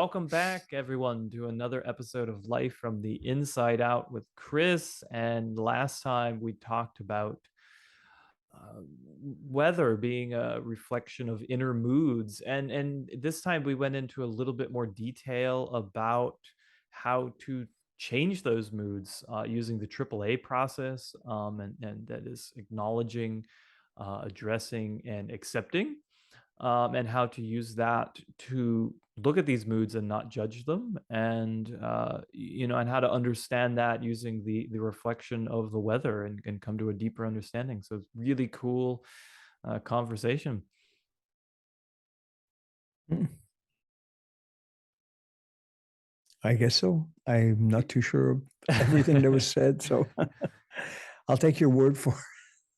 welcome back, everyone, to another episode of Life from the Inside Out with Kris. And last time we talked about uh, weather being a reflection of inner moods, and this time we went into a little bit more detail about how to change those moods using the AAA process, and that is acknowledging, addressing, and accepting, and how to use that to look at these moods and not judge them, and and how to understand that using the reflection of the weather, and come to a deeper understanding. So it's really cool conversation. Mm. I guess so. I'm not too sure of everything that was said, so I'll take your word for it.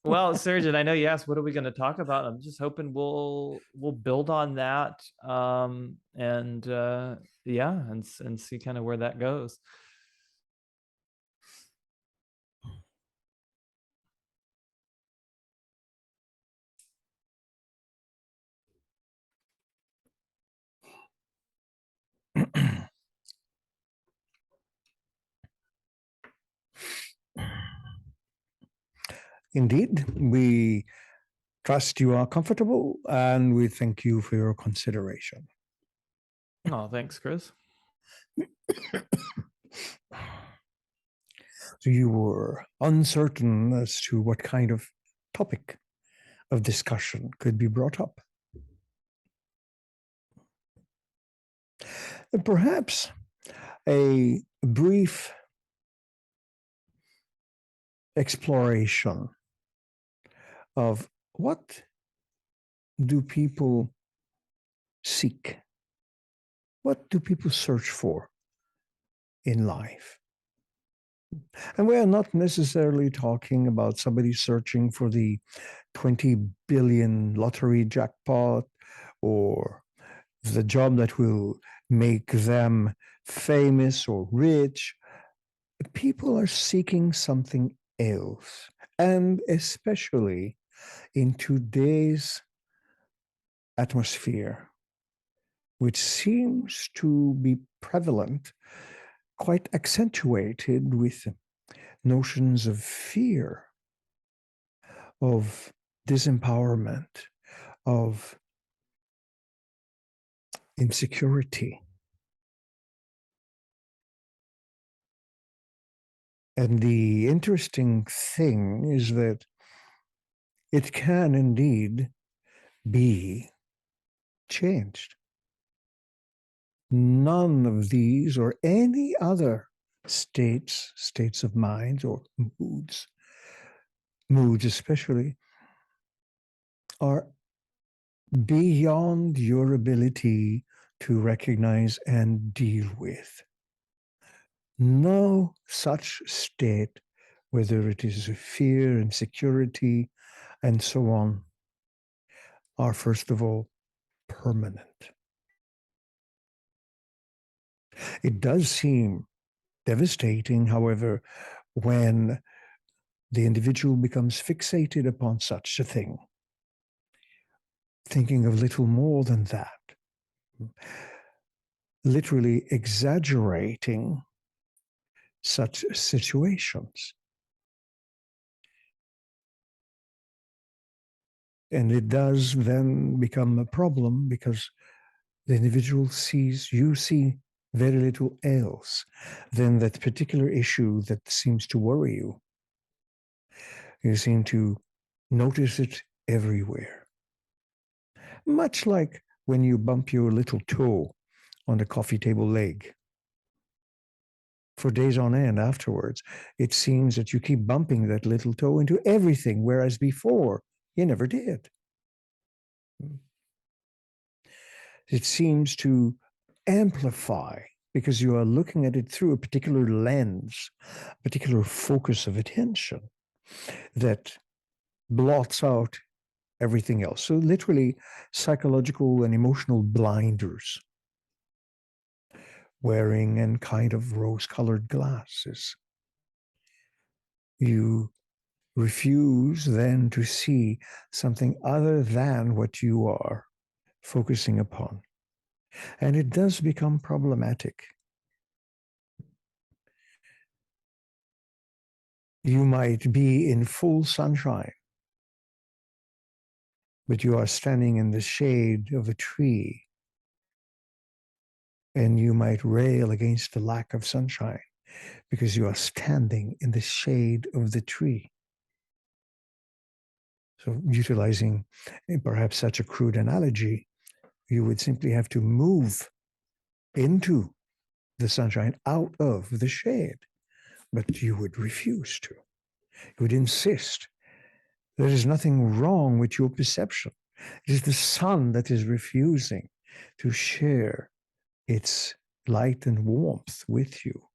Well, Surgeon, I know you asked what are we going to talk about. I'm just hoping we'll build on that, and yeah, and see kind of where that goes. Indeed, we trust you are comfortable and we thank you for your consideration. Oh, thanks, Kris. So you were uncertain as to what kind of topic of discussion could be brought up. And perhaps a brief exploration of what do people seek? What do people search for in life? And we are not necessarily talking about somebody searching for the 20 billion lottery jackpot or the job that will make them famous or rich. People are seeking something else. And especially in today's atmosphere, which seems to be prevalent, quite accentuated with notions of fear, of disempowerment, of insecurity. And the interesting thing is that it can indeed be changed. None of these or any other states of mind or moods especially, are beyond your ability to recognize and deal with. No such state, whether it is fear, insecurity, and so on, are first of all permanent. It does seem devastating, however, when the individual becomes fixated upon such a thing, thinking of little more than that, literally exaggerating such situations. And it does then become a problem because the individual you see very little else than that particular issue that seems to worry you. You seem to notice it everywhere. Much like when you bump your little toe on the coffee table leg. For days on end afterwards, it seems that you keep bumping that little toe into everything, whereas before you never did. It seems to amplify because you are looking at it through a particular lens, a particular focus of attention that blots out everything else. So literally psychological and emotional blinders, wearing and kind of rose-colored glasses. You refuse then to see something other than what you are focusing upon. And it does become problematic. You might be in full sunshine, but you are standing in the shade of a tree, and you might rail against the lack of sunshine because you are standing in the shade of the tree. So, utilizing perhaps such a crude analogy, you would simply have to move into the sunshine out of the shade, but you would refuse to. You would insist. There is nothing wrong with your perception. It is the sun that is refusing to share its light and warmth with you.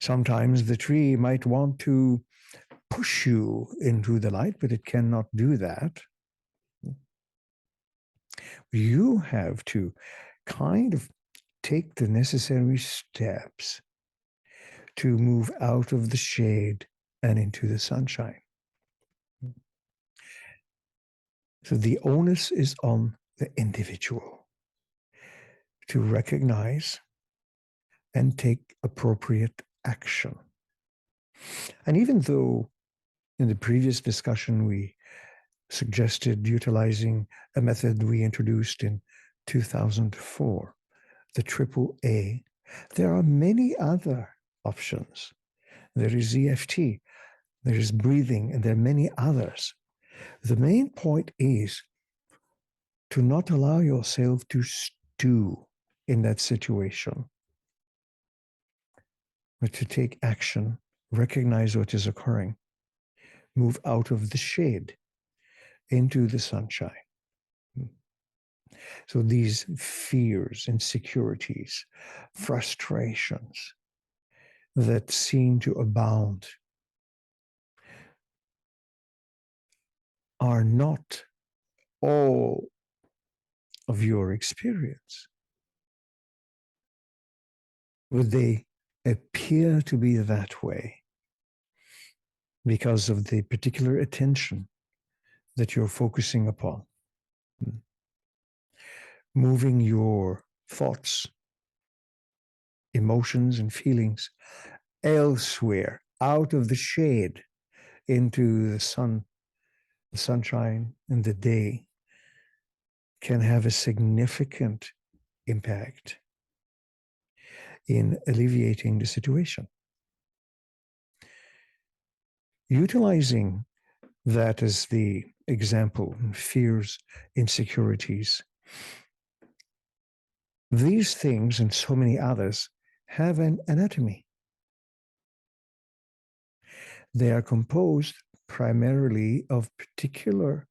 Sometimes the tree might want to push you into the light, but it cannot do that. You have to kind of take the necessary steps to move out of the shade and into the sunshine. So the onus is on the individual to recognize and take appropriate action. And even though in the previous discussion we suggested utilizing a method we introduced in 2004, the triple A, there are many other options. There is EFT, there is breathing, and there are many others. The main point is to not allow yourself to stew in that situation, but to take action, recognize what is occurring, move out of the shade into the sunshine. So these fears, insecurities, frustrations that seem to abound are not all of your experience. Would they appear to be that way because of the particular attention that you're focusing upon? Moving your thoughts, emotions, and feelings elsewhere, out of the shade, into the sun, the sunshine, and the day can have a significant impact in alleviating the situation. Utilizing that as the example, fears, insecurities, these things and so many others have an anatomy. They are composed primarily of particular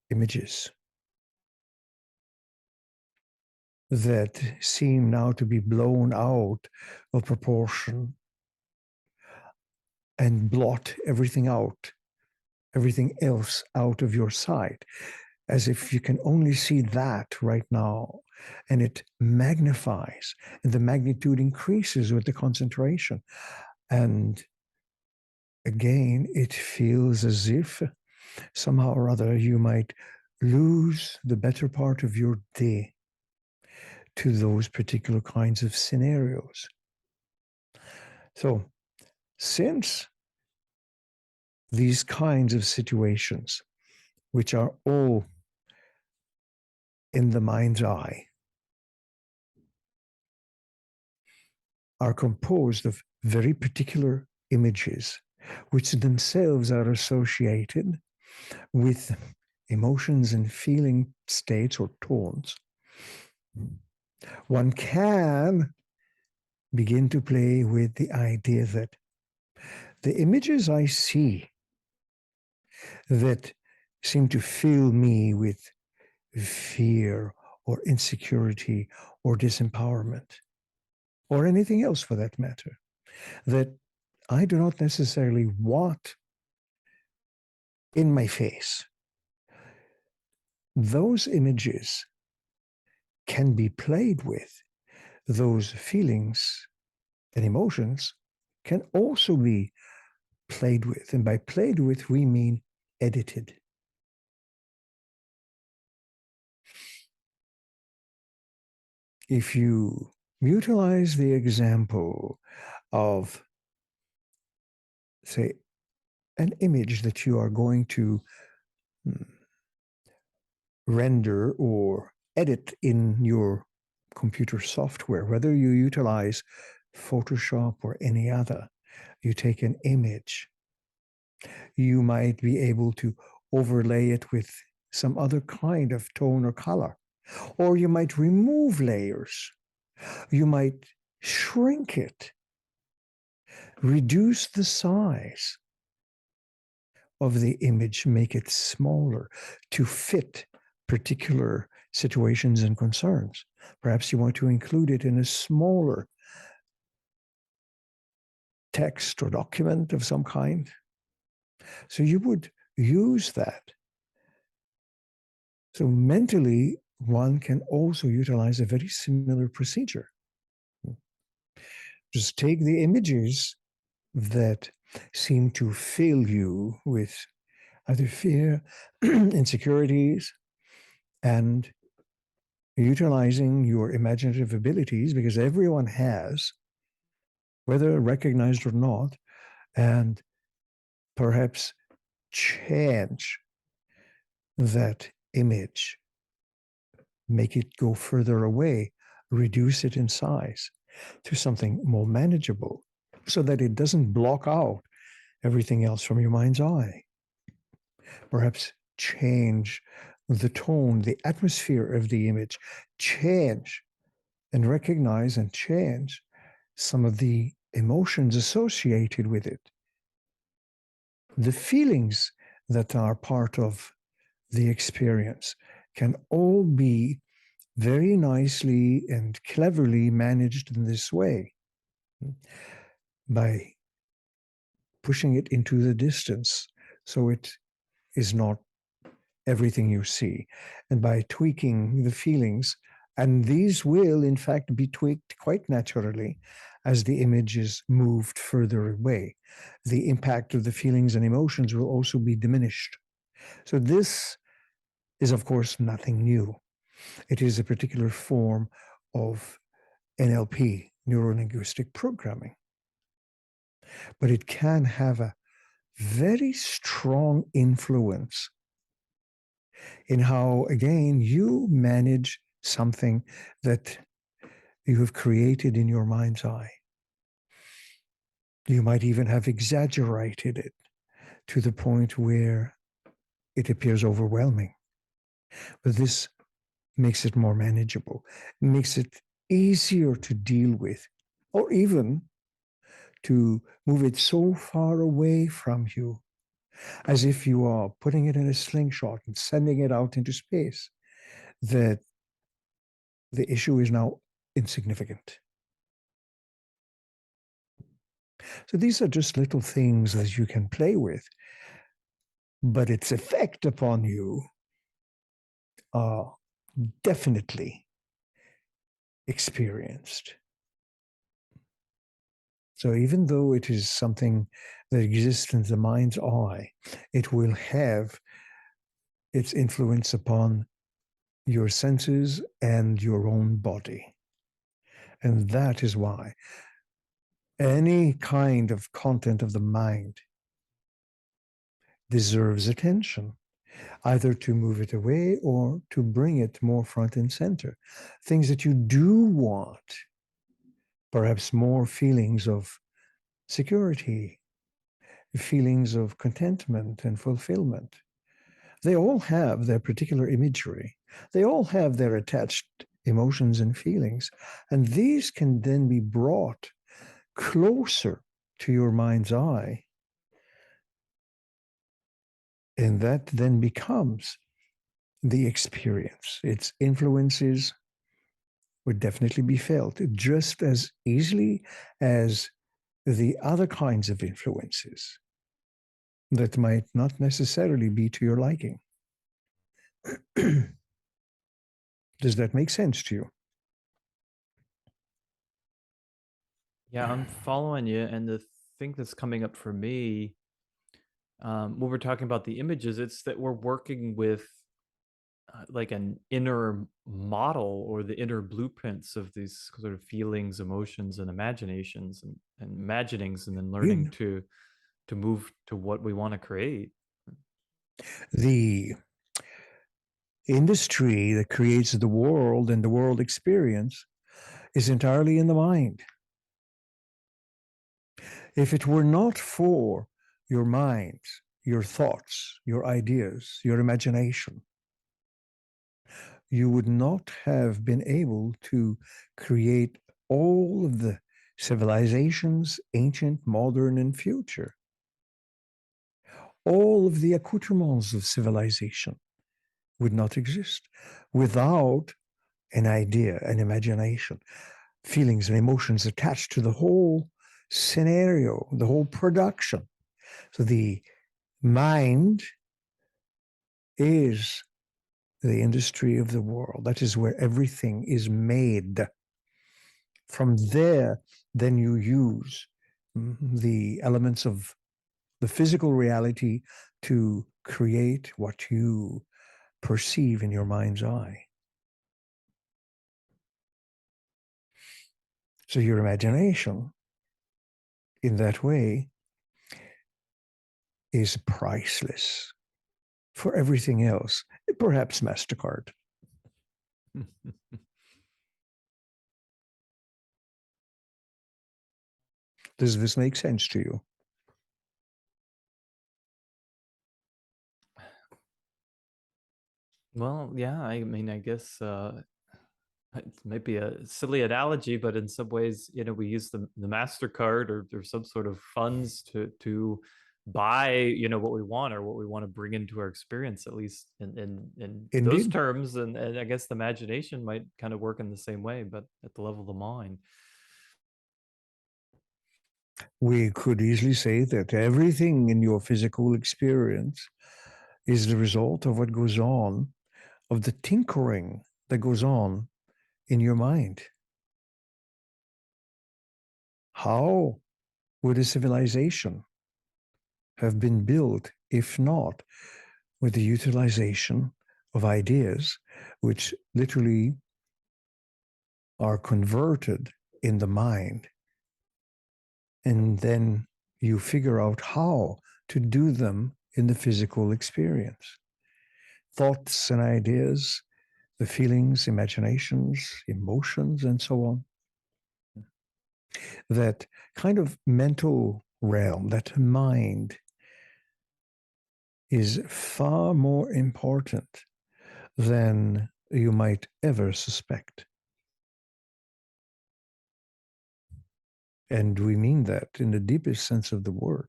images that seem now to be blown out of proportion and blot everything out, everything else out of your sight, as if you can only see that right now. And it magnifies, and the magnitude increases with the concentration. And again, it feels as if somehow or other you might lose the better part of your day to those particular kinds of scenarios. So, since these kinds of situations, which are all in the mind's eye, are composed of very particular images, which themselves are associated with emotions and feeling states or tones, one can begin to play with the idea that the images I see that seem to fill me with fear or insecurity or disempowerment, or anything else for that matter, that I do not necessarily want in my face, those images can be played with. Those feelings and emotions can also be played with. And by played with, we mean edited. if you utilize the example of, say, an image that you are going to mm, render or edit in your computer software, whether you utilize Photoshop or any other, you take an image, you might be able to overlay it with some other kind of tone or color, or you might remove layers, you might shrink it, reduce the size of the image, make it smaller to fit particular situations and concerns. Perhaps you want to include it in a smaller text or document of some kind. So you would use that. So mentally, one can also utilize a very similar procedure. Just take the images that seem to fill you with either fear, insecurities, and utilizing your imaginative abilities, because everyone has, whether recognized or not, and perhaps change that image, make it go further away, reduce it in size to something more manageable so that it doesn't block out everything else from your mind's eye. Perhaps change the tone, the atmosphere of the image, change and recognize and change some of the emotions associated with it, the feelings that are part of the experience can all be very nicely and cleverly managed in this way by pushing it into the distance so it is not everything you see, and by tweaking the feelings. And these will, in fact, be tweaked quite naturally as the image is moved further away. The impact of the feelings and emotions will also be diminished. So, this is, of course, nothing new. It is a particular form of NLP, neuro linguistic programming. But it can have a very strong influence in how, again, you manage something that you have created in your mind's eye. You might even have exaggerated it to the point where it appears overwhelming. But this makes it more manageable, makes it easier to deal with, or even to move it so far away from you, as if you are putting it in a slingshot and sending it out into space, that the issue is now insignificant. So these are just little things that you can play with, but its effect upon you are definitely experienced. So even though it is something that exists in the mind's eye, it will have its influence upon your senses and your own body. And that is why any kind of content of the mind deserves attention, either to move it away or to bring it more front and center. Things that you do want, perhaps more feelings of security, feelings of contentment and fulfillment. They all have their particular imagery. They all have their attached emotions and feelings. And these can then be brought closer to your mind's eye. And that then becomes the experience. Its influences would definitely be felt just as easily as the other kinds of influences that might not necessarily be to your liking. Does that make sense to you? Yeah, I'm following you. And the thing that's coming up for me, when we're talking about the images, it's that we're working with like an inner model or the inner blueprints of these sort of feelings, emotions, and imaginations and imaginings, and then learning In to move to what we want to create. the industry that creates the world and the world experience is entirely in the mind. If it were not for your mind, your thoughts, your ideas, your imagination, you would not have been able to create all of the civilizations, ancient, modern, and future, all of the accoutrements of civilization would not exist without an idea, an imagination, feelings and emotions attached to the whole scenario, the whole production. So the mind is the industry of the world. That is where everything is made. From there, then you use the elements of the physical reality to create what you perceive in your mind's eye. So your imagination, in that way, is priceless for everything else, perhaps MasterCard. Does this make sense to you? Well, yeah, I mean, I guess it might be a silly analogy, but in some ways, we use the MasterCard or some sort of funds to buy, what we want or what we want to bring into our experience, at least in those Indeed. terms. And I guess the imagination might kind of work in the same way, but at the level of the mind. We could easily say that everything in your physical experience is the result of what goes on, of the tinkering that goes on in your mind. How would a civilization have been built if not with the utilization of ideas, which literally are converted in the mind? And then you figure out how to do them in the physical experience. Thoughts and ideas, the feelings, imaginations, emotions, and so on. That kind of mental realm, that mind, is far more important than you might ever suspect. And we mean that in the deepest sense of the word.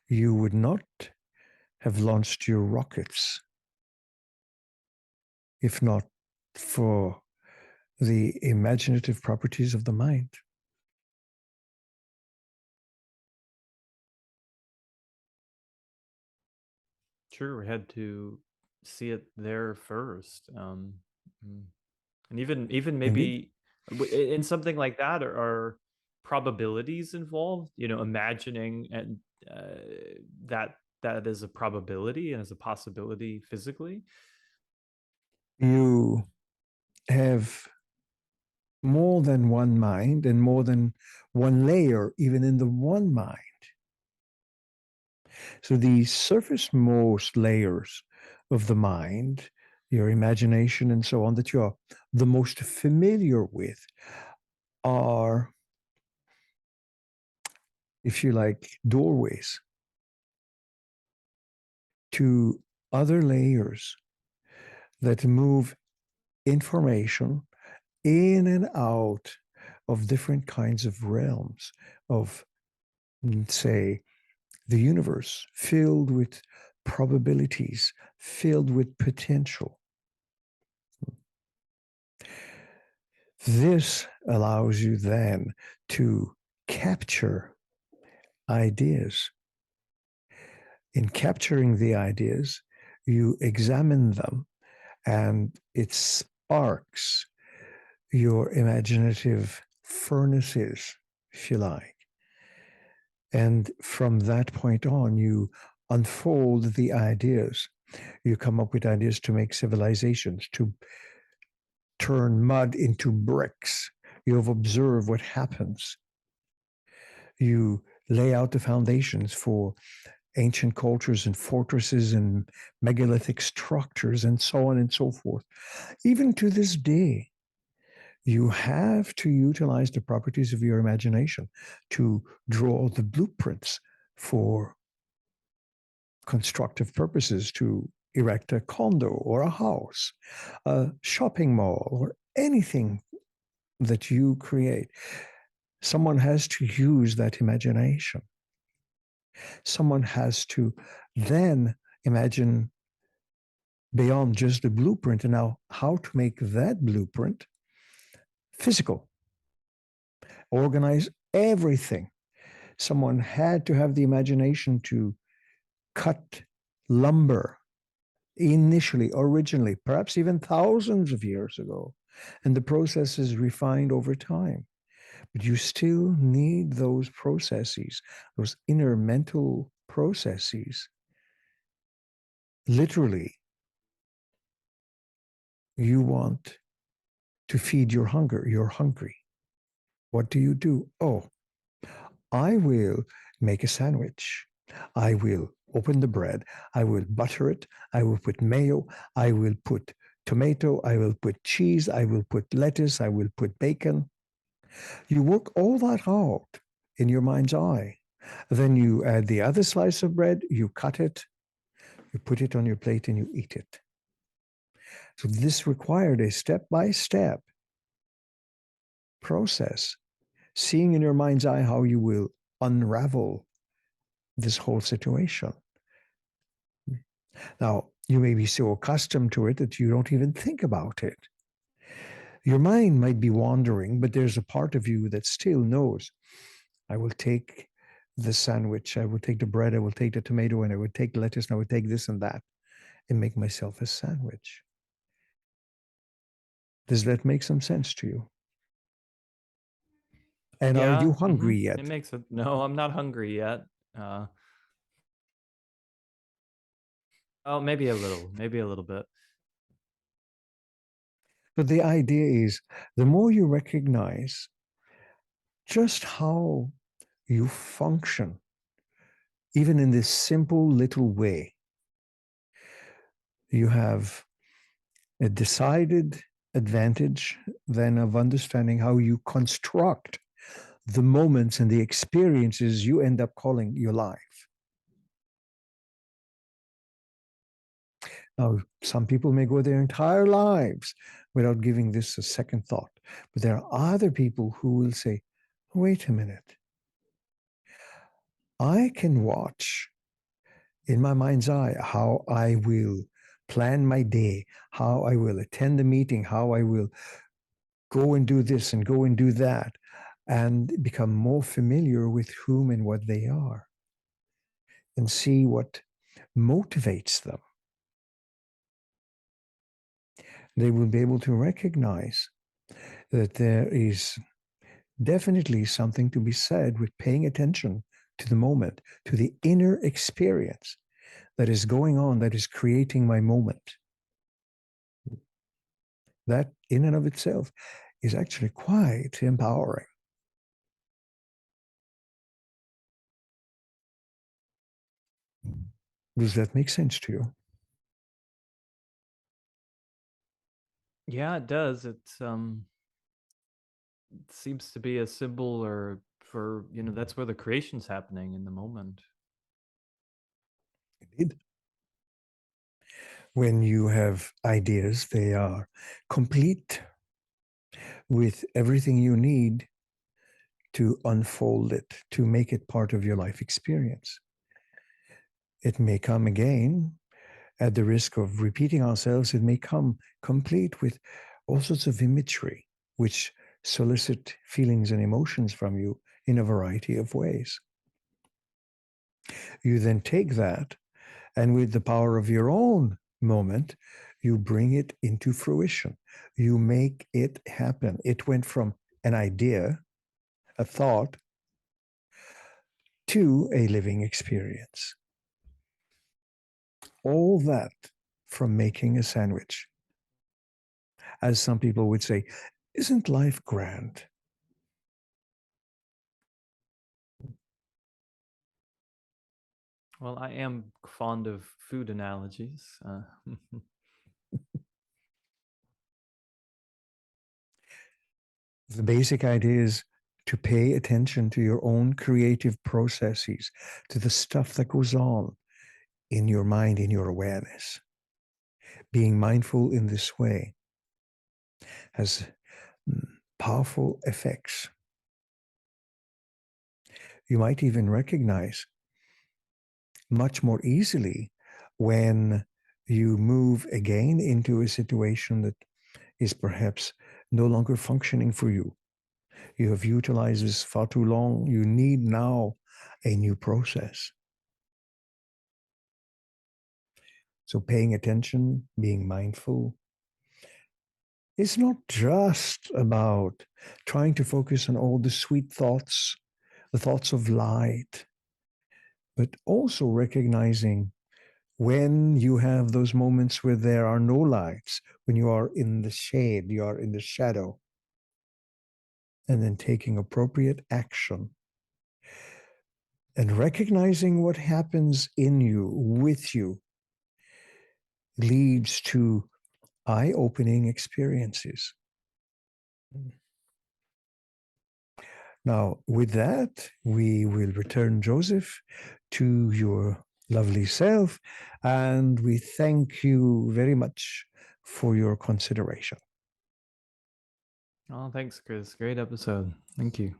You would not have launched your rockets if not for the imaginative properties of the mind. Sure, we had to see it there first. Mm. And even Indeed. maybe in something like that are probabilities involved, imagining and that that is a probability and is a possibility physically. You have more than one mind and more than one layer, even in the one mind. So the surface most layers of the mind, your imagination and so on, that you're the most familiar with are, if you like, doorways to other layers that move information in and out of different kinds of realms of, say, the universe filled with probabilities, filled with potential. This allows you then to capture ideas. In capturing the ideas, you examine them and it sparks your imaginative furnaces, if you like. And from that point on, you unfold the ideas. You come up with ideas to make civilizations, to turn mud into bricks. You have observed what happens. You lay out the foundations for ancient cultures and fortresses and megalithic structures and so on and so forth. Even to this day, you have to utilize the properties of your imagination to draw the blueprints for constructive purposes, to erect a condo or a house, a shopping mall, or anything that you create. Someone has to use that imagination. Someone has to then imagine beyond just the blueprint and now how to make that blueprint physical, organize everything. Someone had to have the imagination to cut lumber initially, originally, perhaps even thousands of years ago. And the process is refined over time. But you still need those processes, those inner mental processes. Literally, you want to feed your hunger. You're hungry. What do? Oh, I will make a sandwich. I will open the bread. I will butter it. I will put mayo. I will put tomato. I will put cheese. I will put lettuce. I will put bacon. You work all that out in your mind's eye. Then you add the other slice of bread, you cut it, you put it on your plate, and you eat it. So this required a step-by-step process, seeing in your mind's eye how you will unravel this whole situation. Now, you may be so accustomed to it that you don't even think about it. Your mind might be wandering, but there's a part of you that still knows, I will take the sandwich, I will take the bread, I will take the tomato, and I will take lettuce, and I will take this and that, and make myself a sandwich. Does that make some sense to you? And are you Yeah, hungry it yet? makes it. No, I'm not hungry yet. Uh, oh, maybe a little bit. But the idea is the more you recognize just how you function, even in this simple little way, you have a decided advantage then of understanding how you construct the moments and the experiences you end up calling your life. Now, some people may go their entire lives without giving this a second thought, but there are other people who will say, wait a minute, I can watch in my mind's eye how I will plan my day, how I will attend the meeting, how I will go and do this and go and do that, and become more familiar with whom and what they are and see what motivates them. They will be able to recognize that there is definitely something to be said with paying attention to the moment, to the inner experience that is going on, that is creating my moment. That, in and of itself, is actually quite empowering. Does that make sense to you? Yeah, it does. It seems to be a symbol or for, that's where the creation's happening in the moment. Indeed. When you have ideas, they are complete with everything you need to unfold it, to make it part of your life experience. It may come again at the risk of repeating ourselves, it may come complete with all sorts of imagery, which solicit feelings and emotions from you in a variety of ways. You then take that, and with the power of your own moment, you bring it into fruition. You make it happen. It went from an idea, a thought, to a living experience. All that from making a sandwich. As some people would say, isn't life grand? Well, I am fond of food analogies. The basic idea is to pay attention to your own creative processes, to the stuff that goes on in your mind, in your awareness. Being mindful in this way has powerful effects. You might even recognize much more easily when you move again into a situation that is perhaps no longer functioning for you. You have utilized this far too long. You need now a new process. So paying attention, being mindful, it's not just about trying to focus on all the sweet thoughts, the thoughts of light, but also recognizing when you have those moments where there are no lights, when you are in the shade, you are in the shadow, and then taking appropriate action and recognizing what happens in you, with you, leads to eye-opening experiences. Now, with that, we will return Joseph to your lovely self, and we thank you very much for your consideration. Oh, thanks, Kris. Great episode. Thank you.